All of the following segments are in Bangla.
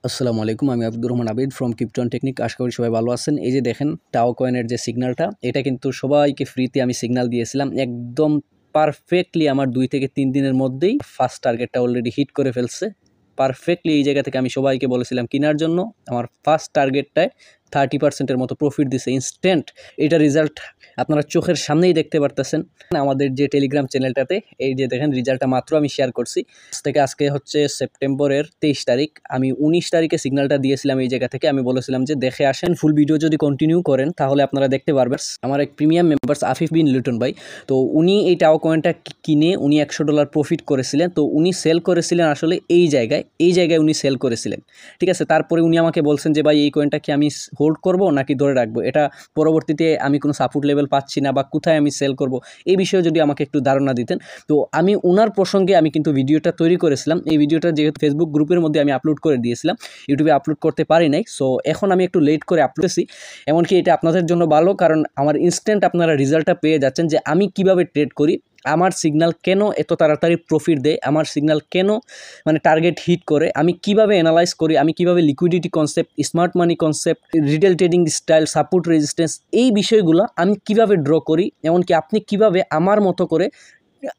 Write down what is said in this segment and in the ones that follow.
আসসালামু আলাইকুম, আমি আব্দুর রহমান আবিদ ফ্রম কিপটন টেকনিক। আশা করি সবাই ভালো আছেন। এই যে দেখেন টাও কয়েনের যে সিগন্যালটা, এটা কিন্তু সবাইকে ফ্রিতে আমি সিগন্যাল দিয়েছিলাম। একদম পারফেক্টলি আমার 2 থেকে 3 দিনের মধ্যেই ফার্স্ট টার্গেটটা অলরেডি হিট করে ফেলছে। পারফেক্টলি এই জায়গা থেকে আমি সবাইকে বলেছিলাম কেনার জন্য। আমার ফার্স্ট টার্গেটটায় 30% প্রমতো প্রফিট দিছে ইনস্ট্যান্ট। এটা রেজাল্ট আপনারা চোখের সামনেই দেখতে পারতেছেন আমাদের যে টেলিগ্রাম চ্যানেলটাতে। এই যে দেখেন রেজাল্টটা মাত্র আমি শেয়ার করছি। থেকে আজকে হচ্ছে সেপ্টেম্বরের 23 তারিখ। আমি 19 তারিখে সিগন্যালটা দিয়েছিলাম এই জায়গা থেকে। আমি বলেছিলাম যে দেখে আসেন, ফুল ভিডিও যদি কন্টিনিউ করেন তাহলে আপনারা দেখতে পারবেন। আমার এক প্রিমিয়াম মেম্বার্স আফিফ বিন লিটন ভাই, তো উনি এই টাও কয়েনটা কিনে উনি $100 প্রফিট করেছিলেন। তো উনি সেল করেছিলেন আসলে এই জায়গায় উনি সেল করেছিলেন, ঠিক আছে। তারপরে উনি আমাকে বলছেন যে ভাই এই কয়েনটা কি আমি হোল্ড করব নাকি ধরে রাখবো, এটা পরবর্তীতে আমি কোনো সাপোর্ট লেভেল পাচ্ছি না বা কোথায় আমি সেল করব, এই বিষয়ে যদি আমাকে একটু ধারণা দিতেন। তো আমি ওনার প্রসঙ্গে আমি কিন্তু ভিডিওটা তৈরি করেছিলাম। এই ভিডিওটা যেহেতু ফেসবুক গ্রুপের মধ্যে আমি আপলোড করে দিয়েছিলাম, ইউটিউবে আপলোড করতে পারি নাই। সো এখন আমি একটু লেট করে আপলোড করছি। এমনকি এটা আপনাদের জন্য ভালো, কারণ আমার ইনস্ট্যান্ট আপনারা রেজাল্টটা পেয়ে যাচ্ছেন যে আমি কিভাবে ট্রেড করি, আমার সিগন্যাল কেন এত তাড়াতাড়ি প্রফিট দেয়, আমার সিগন্যাল কেন মানে টার্গেট হিট করে, আমি কিভাবে অ্যানালাইজ করি, আমি কিভাবে লিকুইডিটি কনসেপ্ট, স্মার্ট মানি concept, retail trading style, support resistance, এই বিষয়গুলো আমি কিভাবে ড্র করি। এমনকি আপনি কিভাবে আমার মতো করে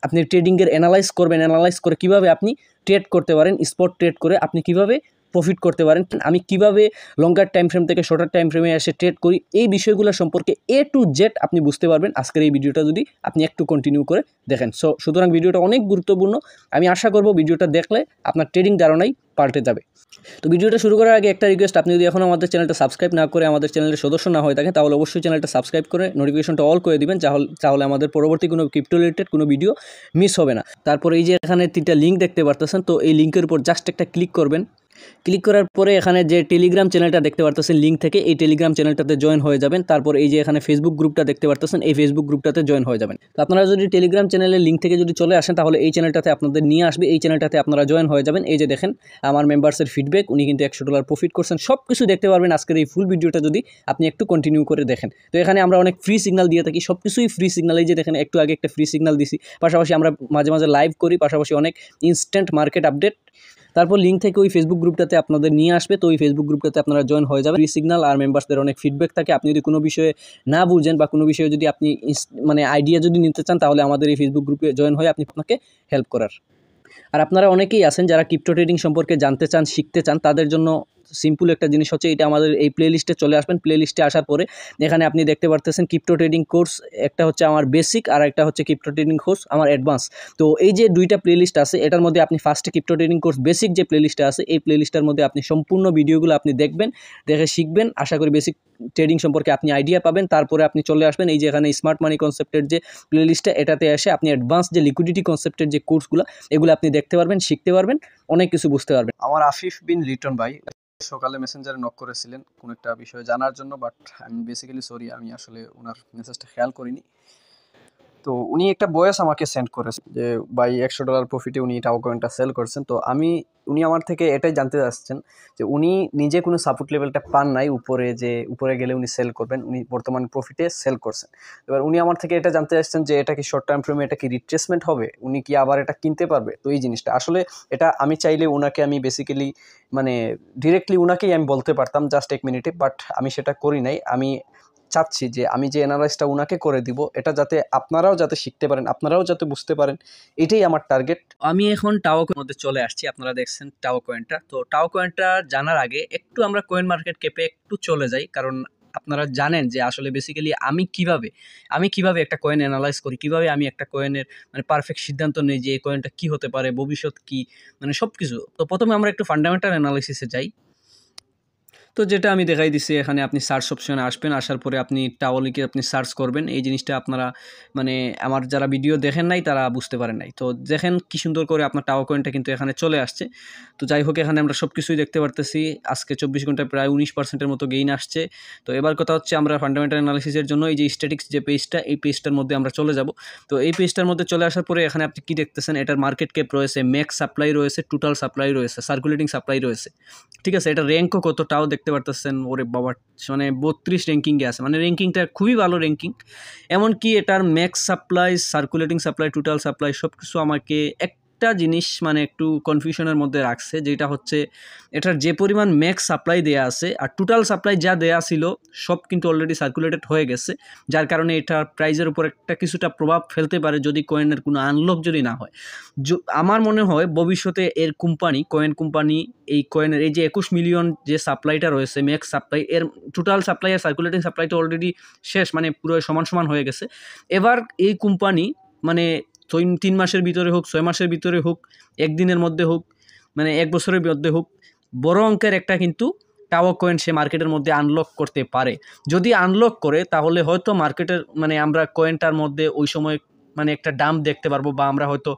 আপনি ট্রেডিংয়ের অ্যানালাইজ করবেন, অ্যানালাইজ করে কিভাবে আপনি ট্রেড করতে পারেন, স্পট ট্রেড করে আপনি কিভাবে প্রফিট করতে পারেন, আমি কিভাবে লঙ্গার টাইম ফ্রেম থেকে শর্টার টাইম ফ্রেমে এসে ট্রেড করি, এই বিষয়গুলো সম্পর্কে A to Z আপনি বুঝতে পারবেন আজকের এই ভিডিওটা যদি আপনি একটু কন্টিনিউ করে দেখেন। সুতরাং ভিডিওটা অনেক গুরুত্বপূর্ণ। আমি আশা করব ভিডিওটা দেখলে আপনার ট্রেডিং ধারণাই পাল্টে যাবে। তো ভিডিওটা শুরু করার আগে একটা রিকোয়েস্ট, আপনি যদি এখন আমাদের চ্যানেলটা সাবস্ক্রাইব না করে আমাদের চ্যানেলের সদস্য না হয়ে থাকেন তাহলে অবশ্যই চ্যানেলটা সাবস্ক্রাইব করে নোটিফিকেশনটা অল করে দিবেন, তাহলে আমাদের পরবর্তী কোনো ক্রিপ্টো রিলেটেড কোনো ভিডিও মিস হবে না। তারপর এই যে এখানে 3টা লিঙ্ক দেখতে পারতেছেন, তো এই লিঙ্কের উপর জাস্ট একটা ক্লিক করবেন। ক্লিক করার পরে এখানে যে টেলিগ্রাম চ্যানেলটা দেখতে পারতেছেন লিঙ্ক থেকে, এই টেলিগ্রাম চ্যানেলটাতে জয়েন হয়ে যাবেন। তারপর এই যে এখানে ফেসবুক গ্রুপটা দেখতে পারতেছেন, এই ফেসবুক গ্রুপটাতে জয়েন হয়ে যাবেন। তো আপনারা যদি টেলিগ্রাম চ্যানেলের লিঙ্ক থেকে যদি চলে আসেন তাহলে এই চ্যানেলটাতে আপনাদের নিয়ে আসবে, এই চ্যানেলটাতে আপনারা জয়েন হয়ে যাবেন। এই যে দেখেন আমার মেম্বার্সের ফিডব্যাক, উনি কিন্তু $100 প্রফিট করছেন। সব কিছু দেখতে পারবেন আজকের এই ফুল ভিডিওটা যদি আপনি একটু কন্টিনিউ করে দেখেন। তো এখানে আমরা অনেক ফ্রি সিগন্যাল দিয়ে থাকি, সব কিছুই ফ্রি সিগন্যাল। এই যে দেখেন একটু আগে একটা ফ্রি সিগন্যাল দিছি, পাশাপাশি আমরা মাঝে মাঝে লাইভ করি, পাশাপাশি অনেক ইনস্ট্যান্ট মার্কেট আপডেট। তারপর লিঙ্ক থেকে ওই ফেসবুক গ্রুপটাতে আপনাদের নিয়ে আসবে। তো ওই ফেসবুক গ্রুপটাতে আপনারা জয়েন হয়ে যাবেন। ফ্রি সিগন্যাল আর মেম্বার্সদের অনেক ফিডব্যাক থাকে। আপনি যদি কোনো বিষয়ে না বুঝেন বা কোনো বিষয়ে যদি আপনি মানে আইডিয়া যদি নিতে চান তাহলে আমাদের এই ফেসবুক গ্রুপে জয়েন হয়ে আপনাকে হেল্প করার। আর আপনারা অনেকেই আছেন যারা ক্রিপ্টো ট্রেডিং সম্পর্কে জানতে চান, শিখতে চান, তাদের জন্য সিম্পল একটা জিনিস হচ্ছে এটা, আমাদের এই প্লেলিস্টে চলে আসবেন। প্লেলিস্টে আসার পরে এখানে আপনি দেখতে পারতেছেন ক্রিপ্টো ট্রেডিং কোর্স, একটা হচ্ছে আমার বেসিক আর একটা হচ্ছে ক্রিপ্টো ট্রেডিং কোর্স আমার অ্যাডভান্স। তো এই যে 2টা প্লেলিস্ট আছে, এটার মধ্যে আপনি ফার্স্টে ক্রিপ্টো ট্রেডিং কোর্স বেসিক যে প্লেলিস্টটা আছে, এই প্লেলিস্টের মধ্যে আপনি সম্পূর্ণ ভিডিওগুলো আপনি দেখবেন, দেখে শিখবেন। আশা করি বেসিক ট্রেডিং সম্পর্কে আপনি আইডিয়া পাবেন। তারপরে আপনি চলে আসবেন এই যে এখানে স্মার্ট মানি কনসেপ্টের যে প্লেলিস্টটা, এটাতে এসে আপনি অ্যাডভান্স যে লিকুইডিটি কনসেপ্টের যে কোর্সগুলো, এগুলো আপনি দেখতে পারবেন, শিখতে পারবেন, অনেক কিছু বুঝতে পারবেন। আমার আফিফ বিন লিটন ভাই সকালে মেসেঞ্জারে নক করেছিলেন কোন একটা বিষয়ে জানার জন্য, বাট আমি বেসিক্যালি সরি, আমি আসলে ওনার মেসেজটা খেয়াল করিনি। তো উনি একটা ভয়েস আমাকে সেন্ড করেছে যে ভাই $100 প্রফিটে উনি টাও কয়েনটা সেল করছেন। তো উনি আমার থেকে এটাই জানতে চাচ্ছেন যে উনি নিজে কোনো সাপোর্ট লেভেলটা পান নাই উপরে, যে উপরে গেলে উনি সেল করবেন, উনি বর্তমান প্রফিটে সেল করছেন। এবার উনি আমার থেকে এটা জানতে চাচ্ছেন যে এটা কি শর্ট টার্ম ফ্রেমে এটা কি রিট্রেসমেন্ট হবে, উনি কি আবার এটা কিনতে পারবে। তো এই জিনিসটা আসলে এটা আমি চাইলে ওনাকে আমি বেসিক্যালি মানে ডিরেক্টলি ওনাকেই আমি বলতে পারতাম জাস্ট 1 মিনিটে, বাট আমি সেটা করি নাই। আমি চাচ্ছি যে আমি যে অ্যানালাইসটা উনাকে করে দিব, এটা যাতে আপনারাও যাতে শিখতে পারেন, আপনারাও যাতে বুঝতে পারেন, এটাই আমার টার্গেট। আমি এখন টাও কয়েনের মধ্যে চলে আসছি, আপনারা দেখছেন টাও কয়েনটা। তো টাও কয়েনটা জানার আগে একটু আমরা কয়েন মার্কেট ক্যাপে একটু চলে যাই, কারণ আপনারা জানেন যে আসলে বেসিক্যালি আমি কিভাবে একটা কয়েন অ্যানালাইজ করি, কিভাবে আমি একটা কয়েনের মানে পারফেক্ট সিদ্ধান্ত নেই যে এই কয়েনটা কি হতে পারে, ভবিষ্যৎ কি, মানে সব কিছু। তো প্রথমে আমরা একটু ফান্ডামেন্টাল অ্যানালাইসিসে যাই। তো যেটা আমি দেখাই দিচ্ছি, এখানে আপনি সার্চ অপশনে আসবেন, আসার পরে আপনি টাও লিখে আপনি সার্চ করবেন। এই জিনিসটা আপনারা মানে আমার যারা ভিডিও দেখেন নাই তারা বুঝতে পারেন নাই। তো দেখেন কি সুন্দর করে আপনার টাও কয়েনটা কিন্তু এখানে চলে আসছে। তো যাই হোক, এখানে আমরা সব কিছুই দেখতে পারতেছি। আজকে 24 ঘন্টায় প্রায় 19% মতো গেইন আসছে। তো এবার কথা হচ্ছে আমরা ফান্ডামেন্টাল অ্যানালিসিসের জন্য এই যে স্ট্যাটিক্স যে পেজটা, এই পেজটার মধ্যে আমরা চলে যাব। তো এই পেজটার মধ্যে চলে আসার পরে এখানে আপনি কি দেখতেছেন, এটার মার্কেট ক্যাপ রয়েছে, ম্যাক্স সাপ্লাই রয়েছে, টোটাল সাপ্লাই রয়েছে, সার্কুলেটিং সাপ্লাই রয়েছে, ঠিক আছে। এটা র্যাঙ্কও কতটাও দেখতে পারতেছেন। ওরে বাবা, মানে 32 র্যাঙ্কিংয়ে আছে, মানে র্যাঙ্কিংটা খুবই ভালো র্যাঙ্কিং। এমনকি এটার max supply, circulating supply, total supply সব কিছু আমাকে একটা একটা জিনিস মানে একটু কনফিউশনের মধ্যে রাখছে, যেটা হচ্ছে এটার যে পরিমাণ ম্যাক্স সাপ্লাই দেয়া আছে আর টোটাল সাপ্লাই যা দেয়া ছিল সব কিন্তু অলরেডি সার্কুলেটেড হয়ে গেছে, যার কারণে এটার প্রাইজের উপর একটা কিছুটা প্রভাব ফেলতে পারে যদি কয়েনের কোনো আনলক যদি না হয়। আমার মনে হয় ভবিষ্যতে এর কোম্পানি কয়েন কোম্পানি এই কয়েনের এই যে 21 মিলিয়ন যে সাপ্লাইটা রয়েছে ম্যাক্স সাপ্লাই, এর টোটাল সাপ্লাই আর সার্কুলেটিং সাপ্লাইটা অলরেডি শেষ, মানে পুরো সমান সমান হয়ে গেছে। এবার এই কোম্পানি মানে 3 মাসের ভিতরে হোক, 6 মাসের ভিতরে হোক, একদিনের মধ্যে হোক, মানে 1 বছরের মধ্যে হোক, বড় অঙ্কের একটা কিন্তু টাও কয়েন সে মার্কেটের মধ্যে আনলক করতে পারে। যদি আনলক করে তাহলে হয়তো মার্কেটের মানে আমরা কয়েনটার মধ্যে ওই সময় মানে একটা দাম দেখতে পারবো, বা আমরা হয়তো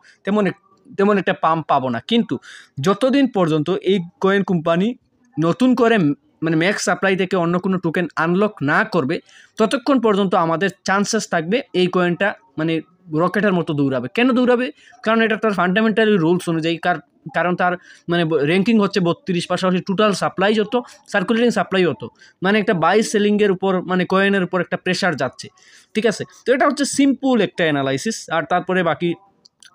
তেমন একটা পাম্প পাবো না। কিন্তু যতদিন পর্যন্ত এই কয়েন কোম্পানি নতুন করে মানে ম্যাক্স সাপ্লাই থেকে অন্য কোনো টোকেন আনলক না করবে, ততক্ষণ পর্যন্ত আমাদের চান্সেস থাকবে এই কয়েনটা মানে রকেটের মতো দৌড়াবে। কেন দৌড়াবে? কারণ এটা তার ফান্ডামেন্টাল রুলস অনুযায়ী, কারণ তার মানে র্যাঙ্কিং হচ্ছে 32, পাশাপাশি টোটাল সাপ্লাই যত, সার্কুলেটিং সাপ্লাই হতো, মানে একটা বাই সেলিংয়ের উপর মানে কয়েনের উপর একটা প্রেশার যাচ্ছে। ঠিক আছে, তো এটা হচ্ছে সিম্পল একটা অ্যানালাইসিস। আর তারপরে বাকি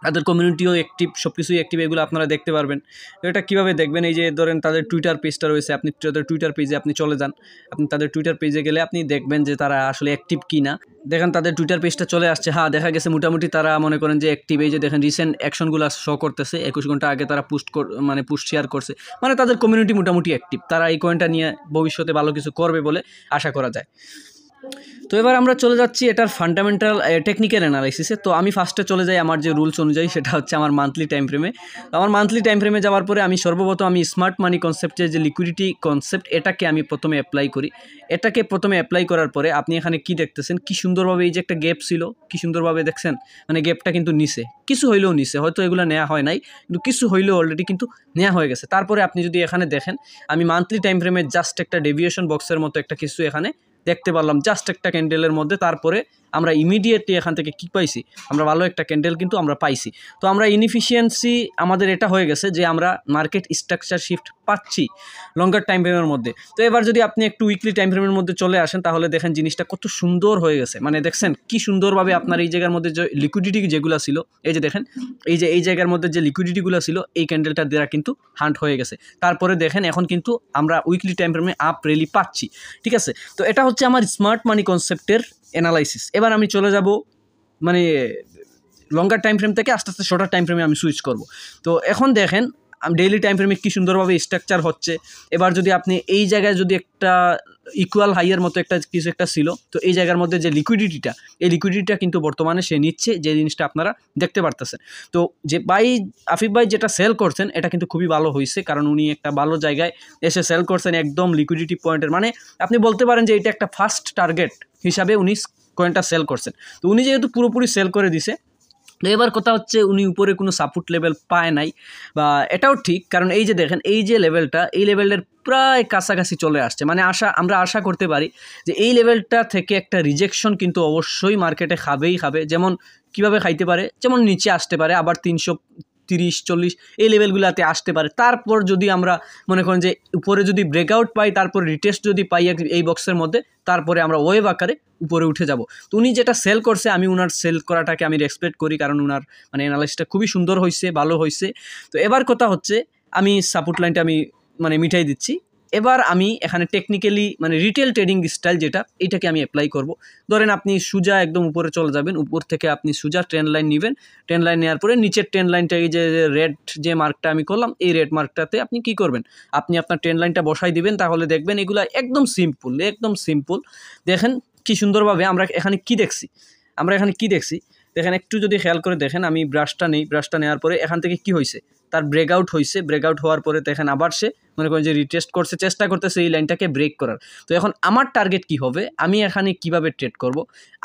তাদের কমিউনিটিও অ্যাক্টিভ, সব কিছুই অ্যাক্টিভ, এগুলো আপনারা দেখতে পারবেন। তো এটা কীভাবে দেখবেন? এই যে ধরেন তাদের টুইটার পেজটা রয়েছে, আপনি তাদের টুইটার পেজে আপনি চলে যান, আপনি তাদের টুইটার পেজে গেলে আপনি দেখবেন যে তারা আসলে অ্যাক্টিভ কি না। দেখেন তাদের টুইটার পেজটা চলে আসছে, হ্যাঁ দেখা গেছে মোটামুটি তারা মনে করেন যে অ্যাক্টিভ। এই যে দেখেন রিসেন্ট অ্যাকশনগুলো শো করতেছে, 21 ঘন্টা আগে তারা পোস্ট শেয়ার করছে, মানে তাদের কমিউনিটি মোটামুটি অ্যাক্টিভ। তারা এই কয়েনটা নিয়ে ভবিষ্যতে ভালো কিছু করবে বলে আশা করা যায়। তো এবার আমরা চলে যাচ্ছি এটার ফান্ডামেন্টাল টেকনিক্যাল অ্যানালাইসিসে। তো আমি ফার্স্টে চলে যাই আমার যে রুলস অনুযায়ী, সেটা হচ্ছে আমার মান্থলি টাইম ফ্রেমে। তো আমার মান্থলি টাইম ফ্রেমে যাওয়ার পরে আমি সর্বপ্রথম আমি স্মার্ট মানি কনসেপ্টের যে লিকুইডিটি কনসেপ্ট, এটাকে আমি প্রথমে অ্যাপ্লাই করি। এটাকে প্রথমে অ্যাপ্লাই করার পরে আপনি এখানে কি দেখতেছেন, কি সুন্দরভাবে এই যে একটা গ্যাপ ছিল, কি সুন্দরভাবে দেখছেন, মানে গ্যাপটা কিন্তু নিচে কিছু হইলেও নিচে, হয়তো এগুলো নেওয়া হয় নাই, কিন্তু কিছু হইলেও অলরেডি কিন্তু নেওয়া হয়ে গেছে। তারপরে আপনি যদি এখানে দেখেন, আমি মান্থলি টাইম ফ্রেমে জাস্ট একটা ডেভিয়েশন বক্সের মতো একটা কিছু এখানে দেখতে পারলাম, জাস্ট একটা ক্যান্ডেলের মধ্যে। তারপরে আমরা ইমিডিয়েটলি এখান থেকে কি পাইছি, আমরা ভালো একটা ক্যান্ডেল কিন্তু আমরা পাইছি। তো আমরা ইনএফিশিয়েন্সি আমাদের এটা হয়ে গেছে যে আমরা মার্কেট স্ট্রাকচার শিফট পাচ্ছি লঙ্গার টাইম ফ্রেমের মধ্যে। তো এবার যদি আপনি একটু উইকলি টাইম ফ্রেমের মধ্যে চলে আসেন, তাহলে দেখেন জিনিসটা কত সুন্দর হয়ে গেছে। মানে দেখছেন কি সুন্দরভাবে আপনার এই জায়গার মধ্যে যে লিকুইডিটি যেগুলো ছিল, এই যে দেখেন এই জায়গার মধ্যে যে লিকুইডিটিগুলো ছিল, এই ক্যান্ডেলটার দ্বারা কিন্তু হান্ট হয়ে গেছে। তারপরে দেখেন এখন কিন্তু আমরা উইকলি টাইম ফ্রেমে আপ রেলি পাচ্ছি। ঠিক আছে, তো এটা হচ্ছে আমার স্মার্ট মানি কনসেপ্টের অ্যানালাইসিস। এবার আমি চলে যাব মানে লঙ্গার টাইম ফ্রেম থেকে আস্তে আস্তে শর্টার টাইম ফ্রেমে আমি সুইচ করব। তো এখন দেখেন ডেইলি টাইম ফ্রেমে কী সুন্দরভাবে স্ট্রাকচার হচ্ছে। এবার যদি আপনি এই জায়গায় যদি একটা ইকুয়াল হাইয়ের মতো একটা কিছু একটা ছিল, তো এই জায়গার মধ্যে যে লিকুইডিটিটা কিন্তু বর্তমানে সে নিচ্ছে, যে জিনিসটা আপনারা দেখতে পারতেছেন। তো যে আফিফ ভাই যেটা সেল করছেন, এটা কিন্তু খুবই ভালো হয়েছে, কারণ উনি একটা ভালো জায়গায় এসে সেল করছেন একদম লিকুইডিটি পয়েন্টের, মানে আপনি বলতে পারেন যে এটা একটা ফার্স্ট টার্গেট হিসাবে উনি কয়েনটা সেল করছেন। তো উনি যেহেতু পুরোপুরি সেল করে দিছে, তো এবার কথা হচ্ছে উনি উপরে কোনো সাপোর্ট লেভেল পায় নাই, বা এটাও ঠিক, কারণ এই যে দেখেন এই যে লেভেলটা, এই লেভেলের প্রায় কাছাকাছি চলে আসছে। মানে আমরা আশা করতে পারি যে এই লেভেলটা থেকে একটা রিজেকশন কিন্তু অবশ্যই মার্কেটে খাবে। যেমন কিভাবে খাইতে পারে, যেমন নিচে আসতে পারে, আবার 330-40 এই লেভেলগুলোতে আসতে পারে। তারপর যদি আমরা মনে করেন যে উপরে যদি ব্রেকআউট পাই, তারপর রিটেস্ট যদি পাই এই বক্সের মধ্যে, তারপরে আমরা ওয়েভ আকারে উপরে উঠে যাব। তো উনি যেটা সেল করছে, আমি উনার সেল করাটাকে আমি রেসপেক্ট করি, কারণ উনার মানে অ্যানালাইসিসটা খুবই সুন্দর হয়েছে, ভালো হয়েছে। তো এবার কথা হচ্ছে আমি সাপোর্ট লাইনটা আমি মানে মিটাই দিচ্ছি। এবার আমি এখানে টেকনিক্যালি মানে রিটেল ট্রেডিং স্টাইল যেটা, এইটাকে আমি অ্যাপ্লাই করব। ধরেন আপনি সোজা একদম উপরে চলে যাবেন, উপর থেকে আপনি সোজা ট্রেন্ড লাইন নেবেন। ট্রেন্ড লাইন নেওয়ার পরে নিচের ট্রেন্ড লাইনটাকে যে রেড যে মার্কটা আমি করলাম, এই রেড মার্কটাতে আপনি কি করবেন, আপনি আপনার ট্রেন্ড লাইনটা বসাই দিবেন। তাহলে দেখবেন এগুলো একদম সিম্পল। দেখেন কি সুন্দরভাবে আমরা এখানে কি দেখছি, দেখেন একটু যদি খেয়াল করে দেখেন, আমি ব্রাশটা নেওয়ার পরে এখান থেকে কি হয়েছে, তার ব্রেকআউট হওয়ার পরে দেখেন আবার সে মনে করেন যে রিটেস্ট করছে, চেষ্টা করতেছে এই লাইনটাকে ব্রেক করার। তো এখন আমার টার্গেট কি হবে, আমি এখানে কিভাবে ট্রেড করব?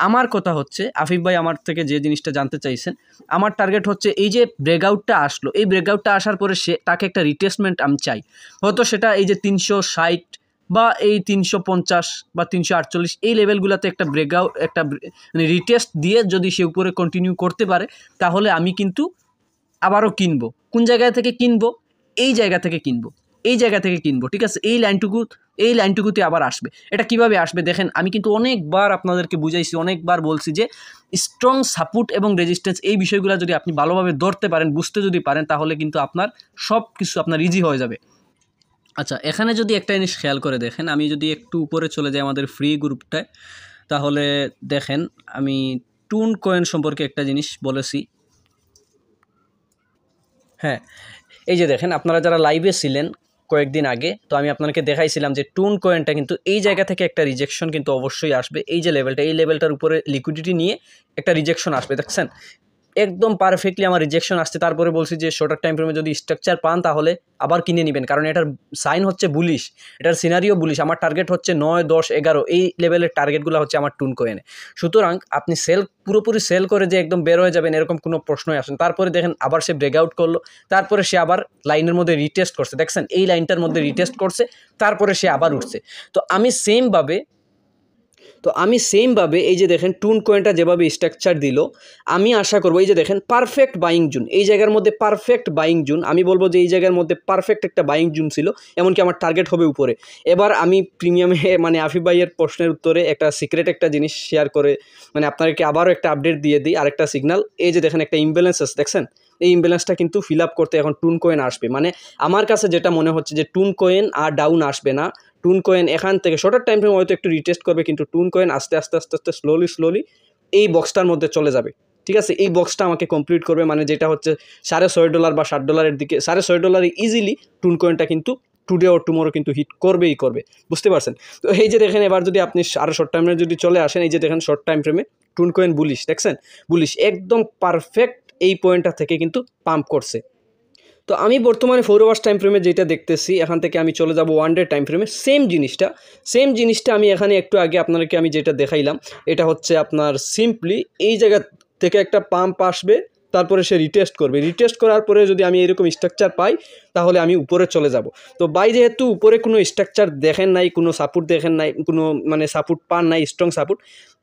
আমার কথা হচ্ছে, আফিফ ভাই আমার থেকে যে জিনিসটা জানতে চাইছেন, আমার টার্গেট হচ্ছে এই যে ব্রেকআউটটা আসলো, এই ব্রেকআউটটা আসার পরে তাকে একটা রিটেস্টমেন্ট আমি চাই। হয়তো সেটা এই যে 360 বা এই 350 বা 348 এই লেভেলগুলোতে একটা ব্রেকআউট, একটা মানে রিটেস্ট দিয়ে যদি সে উপরে কন্টিনিউ করতে পারে, তাহলে আমি কিন্তু আবারও কিনবো। কোন জায়গা থেকে কিনবো? এই জায়গা থেকে কিনবো। ঠিক আছে, এই লাইনটুকু এই লাইনটুকুতে আবার আসবে। এটা কিভাবে আসবে দেখেন, আমি কিন্তু অনেকবার আপনাদেরকে বুঝাইছি, অনেকবার বলছি যে স্ট্রং সাপোর্ট এবং রেজিস্ট্যান্স এই বিষয়গুলো যদি আপনি ভালোভাবে ধরতে পারেন, বুঝতে যদি পারেন, তাহলে কিন্তু আপনার সব কিছু আপনার ইজি হয়ে যাবে। আচ্ছা, এখানে যদি একটা জিনিস খেয়াল করে দেখেন, আমি যদি একটু উপরে চলে যাই আমাদের ফ্রি গ্রুপটায়, তাহলে দেখেন আমি টুন কয়েন সম্পর্কে একটা জিনিস বলেছি। হ্যাঁ, এই যে দেখেন, আপনারা যারা লাইভে ছিলেন কয়েকদিন আগে, তো আমি আপনাকে দেখাইছিলাম যে টুন কয়েনটা কিন্তু এই জায়গা থেকে একটা রিজেকশন কিন্তু অবশ্যই আসবে। এই যে লেভেলটা, এই লেভেলটার উপরে লিকুইডিটি নিয়ে একটা রিজেকশন আসবে, দেখছেন একদম পারফেক্টলি আমার রিজেকশন আসছে। তারপরে বলছি যে শর্টার টাইম ফ্রেমে যদি স্ট্রাকচার পান তাহলে আবার কিনে নেবেন, কারণ এটার সাইন হচ্ছে বুলিশ, এটার সিনারিও বুলিশ। আমার টার্গেট হচ্ছে 9, 10, 11 এই লেভেলের টার্গেটগুলো হচ্ছে আমার টুন কয়েনে। সুতরাং আপনি পুরোপুরি সেল করে যে একদম বের হয়ে যাবেন এরকম কোনো প্রশ্নই আসেন। তারপরে দেখেন আবার সে ব্রেকআউট করলো, তারপরে সে আবার লাইনের মধ্যে রিটেস্ট করছে, দেখছেন এই লাইনটার মধ্যে রিটেস্ট করছে, তারপরে সে আবার উঠছে। তো আমি সেমভাবে এই যে দেখেন টুন কয়েনটা যেভাবে স্ট্রাকচার দিল, আমি আশা করবো এই যে দেখেন পারফেক্ট বাইং জোন, এই জায়গার মধ্যে পারফেক্ট বাইং জোন, আমি বলবো যে এই জায়গার মধ্যে পারফেক্ট একটা বাইং জোন ছিল, এমনকি আমার টার্গেট হবে উপরে। এবার আমি প্রিমিয়ামে মানে আফিফ ভাইয়ের প্রশ্নের উত্তরে একটা সিক্রেট একটা জিনিস শেয়ার করে মানে আপনাদেরকে আবারও একটা আপডেট দিয়ে দিই, আরেকটা সিগনাল। এই যে দেখেন একটা ইমব্যালেন্স আছে, দেখছেন এই ইমব্যালেন্সটা কিন্তু ফিল আপ করতে এখন টুন কয়েন আসবে। মানে আমার কাছে যেটা মনে হচ্ছে যে টুন কয়েন আর ডাউন আসবে না, টুন কয়েন এখান থেকে শর্টার টাইম ফ্রেম হয়তো একটু রিটেস্ট করবে, কিন্তু টুন কয়েন আস্তে আস্তে স্লোলি এই বক্সটার মধ্যে চলে যাবে। ঠিক আছে, এই বক্সটা আমাকে কমপ্লিট করবে, মানে যেটা হচ্ছে $6.5 বা $7 দিকে, $6.5 ইজিলি টুন কয়েনটা কিন্তু টুডে ওর টুমোরো কিন্তু হিট করবেই করবে, বুঝতে পারছেন। তো এই যে দেখেন এবার যদি আপনি আরও শর্ট টাইমে যদি চলে আসেন, এই যে দেখেন শর্ট টাইম ফ্রেমে টুন কয়েন বুলিশ, দেখছেন বুলিশ একদম পারফেক্ট এই পয়েন্টটা থেকে কিন্তু পাম্প করছে। তো আমি বর্তমানে 4 আওয়ার্স টাইম ফ্রেমে যেটা দেখতেছি, এখান থেকে আমি চলে যাব 1 ডে টাইম ফ্রেমে, সেম জিনিসটা আমি এখানে একটু আগে আপনাদেরকে আমি যেটা দেখাইলাম, এটা হচ্ছে আপনার সিম্পলি এই জায়গা থেকে একটা পাম্প আসবে, তারপরে সে রিটেস্ট করবে, রিটেস্ট করার পরে যদি আমি এরকম স্ট্রাকচার পাই তাহলে আমি উপরে চলে যাব। তো বাই যেহেতু উপরে কোনো স্ট্রাকচার দেখেন নাই, কোনো সাপোর্ট দেখেন নাই, কোনো মানে সাপোর্ট পান নাই, স্ট্রং সাপোর্ট,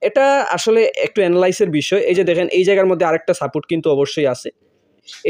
এটা আসলে একটু অ্যানালাইসের বিষয়। এই যে দেখেন এই জায়গার মধ্যে আরেকটা সাপোর্ট কিন্তু অবশ্যই আছে,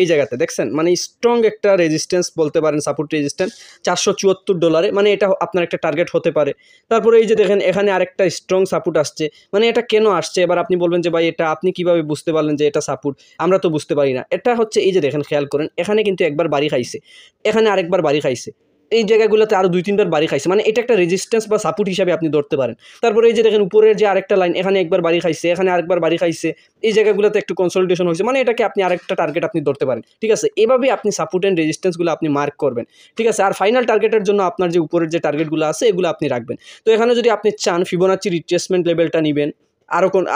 এই জায়গাতে দেখছেন মানে স্ট্রং একটা রেজিস্ট্যান্স বলতে পারেন, সাপোর্ট রেজিস্ট্যান্স $474, মানে এটা আপনার একটা টার্গেট হতে পারে। তারপরে এই যে দেখেন এখানে আরেকটা স্ট্রং সাপোর্ট আসছে, মানে এটা কেন আসছে, এবার আপনি বলবেন যে ভাই এটা আপনি কিভাবে বুঝতে পারলেন যে এটা সাপোর্ট, আমরা তো বুঝতে পারি না। এটা হচ্ছে এই যে দেখেন খেয়াল করেন, এখানে কিন্তু একবার বাড়ি খাইছে, এখানে আরেকবার বাড়ি খাইছে, এই জায়গাগুলোতে আরও 2-3বার বাড়ি খাইছে, মানে এটা একটা রেজিস্ট্যান্স বা সাপোর্ট হিসাবে আপনি ধরতে পারেন। তারপরে এই যে দেখেন উপরের যে আরেকটা লাইন, এখানে একবার বাড়ি খাইছে, এখানে আরেকবার বাড়ি খাইছে, এই জায়গাগুলোতে একটু কনসলিডেশন হয়েছে, মানে এটাকে আপনি আরেকটা টার্গেট আপনি ধরতে পারেন। ঠিক আছে, এভাবে আপনি সাপোর্ট অ্যান্ড রেজিস্ট্যান্সগুলো আপনি মার্ক করবেন। ঠিক আছে, আর ফাইনাল টার্গেটের জন্য আপনার যে উপরের যে টার্গেটগুলো আছে এগুলো আপনি রাখবেন। তো এখানে যদি আপনি চান ফিবোনাচি রিট্রেসমেন্ট লেভেলটা নেবেন,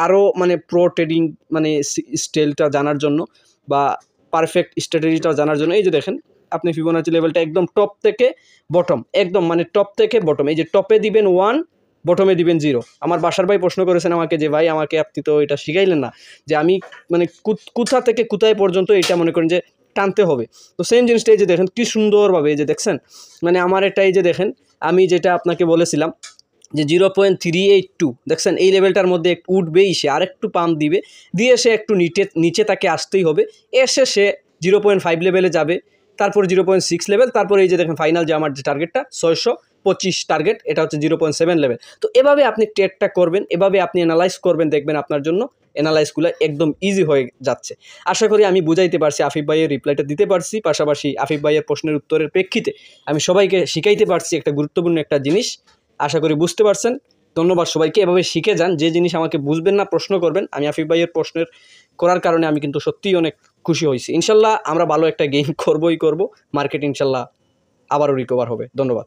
আরও মানে প্রো ট্রেডিং মানে স্টাইলটা জানার জন্য বা পারফেক্ট স্ট্র্যাটেজিটা জানার জন্য, এই যে দেখেন আপনি ফিবোনাচি লেভেলটা একদম টপ থেকে বটম, একদম মানে টপ থেকে বটম, এই যে টপে দিবেন 1, বটমে দিবেন 0। আমার বাসার ভাই প্রশ্ন করেছেন আমাকে যে ভাই আমাকে আপনি তো এটা শিখাইলেন না, যে আমি মানে কোথা থেকে কোথায় পর্যন্ত এটা মনে করেন যে টানতে হবে। তো সেম জিনিসটা এই যে দেখেন কি সুন্দরভাবে, এই যে দেখছেন মানে আমার এটা এই যে দেখেন আমি যেটা আপনাকে বলেছিলাম যে 0.382 দেখছেন এই লেভেলটার মধ্যে একটু উঠবেই, সে আরেকটু পাম্প দিবে, দিয়ে সে একটু নিচে তাকে আসতেই হবে, এসে সে 0.5 লেভেলে যাবে, তারপর 0.6 লেভেল, তারপরে এই যে দেখেন ফাইনাল যে আমার যে টার্গেটটা 625 টার্গেট, এটা হচ্ছে 0.7 লেভেল। তো এভাবে আপনি ট্রেডটা করবেন, এভাবে আপনি অ্যানালাইজ করবেন, দেখবেন আপনার জন্য অ্যানালাইসগুলো একদম ইজি হয়ে যাচ্ছে। আশা করি আমি বুঝাইতে পারছি, আফিফ ভাইয়ের রিপ্লাইটা দিতে পারছি, পাশাপাশি আফিফ ভাইয়ের প্রশ্নের উত্তরের প্রেক্ষিতে আমি সবাইকে শিখাইতে পারছি একটা গুরুত্বপূর্ণ একটা জিনিস। আশা করি বুঝতে পারছেন। ধন্যবাদ সবাইকে, এভাবে শিখে যান, যে জিনিস আমাকে বুঝবেন না প্রশ্ন করবেন। আমি আফিফ ভাইয়ের প্রশ্নের করার কারণে আমি কিন্তু সত্যিই অনেক খুশি হয়েছি। ইনশাল্লাহ আমরা ভালো একটা গেইন করবই করব, মার্কেট ইনশাল্লাহ আবারও রিকভার হবে। ধন্যবাদ।